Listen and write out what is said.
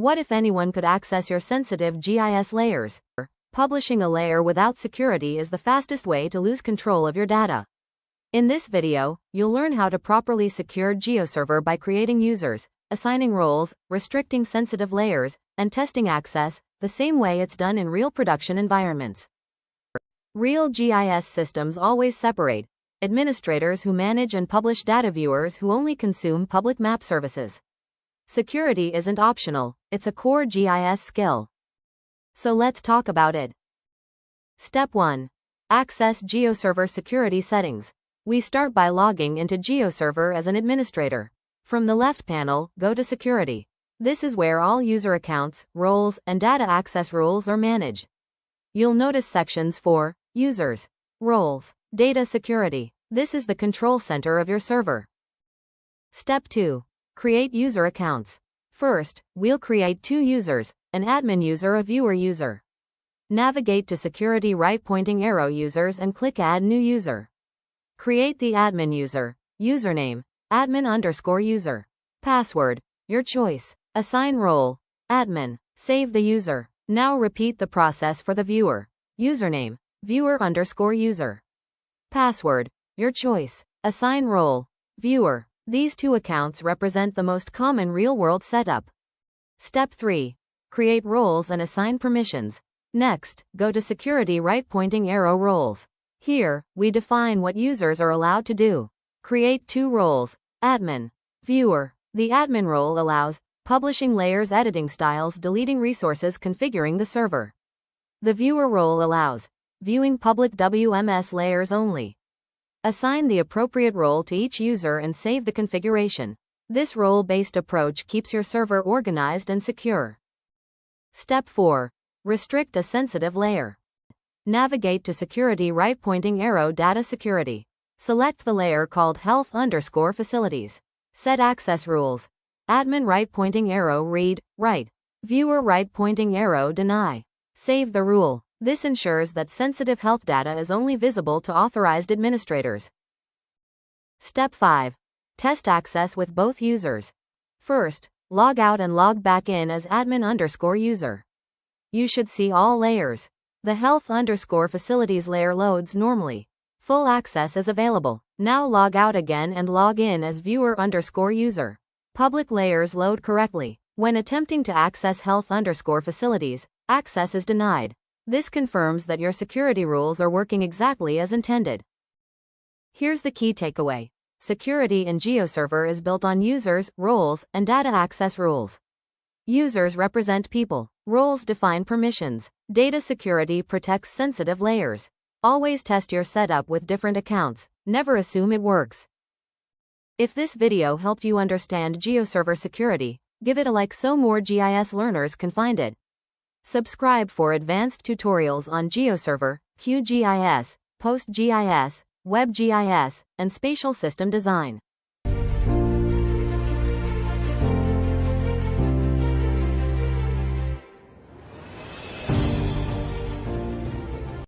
What if anyone could access your sensitive GIS layers? Publishing a layer without security is the fastest way to lose control of your data. In this video, you'll learn how to properly secure GeoServer by creating users, assigning roles, restricting sensitive layers, and testing access, the same way it's done in real production environments. Real GIS systems always separate administrators who manage and publish data, viewers who only consume public map services. Security isn't optional, it's a core GIS skill. So let's talk about it. Step 1. Access GeoServer security settings. We start by logging into GeoServer as an administrator. From the left panel, go to Security. This is where all user accounts, roles, and data access rules are managed. You'll notice sections for Users, Roles, Data Security. This is the control center of your server. Step 2. Create user accounts. First, we'll create two users, an admin user, a viewer user. Navigate to Security, right pointing arrow, Users, and click Add New User. Create the admin user. Username, admin_user. Password, your choice. Assign role, admin. Save the user. Now repeat the process for the viewer. Username, viewer_user. Password, your choice. Assign role, viewer. These two accounts represent the most common real-world setup. Step 3. Create roles and assign permissions. Next, go to Security, right pointing arrow, Roles. Here, we define what users are allowed to do. Create two roles, admin, viewer. The admin role allows publishing layers, editing styles, deleting resources, configuring the server. The viewer role allows viewing public WMS layers only. Assign the appropriate role to each user and save the configuration. This role-based approach keeps your server organized and secure. Step 4. Restrict a sensitive layer. Navigate to Security, right pointing arrow, Data Security. Select the layer called Health_Facilities. Set access rules. Admin, right pointing arrow, read, write. Viewer, right pointing arrow, deny. Save the rule. This ensures that sensitive health data is only visible to authorized administrators. Step 5. Test access with both users. First, log out and log back in as admin_user. You should see all layers. The Health_Facilities layer loads normally. Full access is available. Now log out again and log in as viewer_user. Public layers load correctly. When attempting to access Health_Facilities, access is denied. This confirms that your security rules are working exactly as intended. Here's the key takeaway. Security in GeoServer is built on users, roles, and data access rules. Users represent people. Roles define permissions. Data security protects sensitive layers. Always test your setup with different accounts. Never assume it works. If this video helped you understand GeoServer security, give it a like so more GIS learners can find it. Subscribe for advanced tutorials on GeoServer, QGIS, PostGIS, WebGIS, and spatial system design.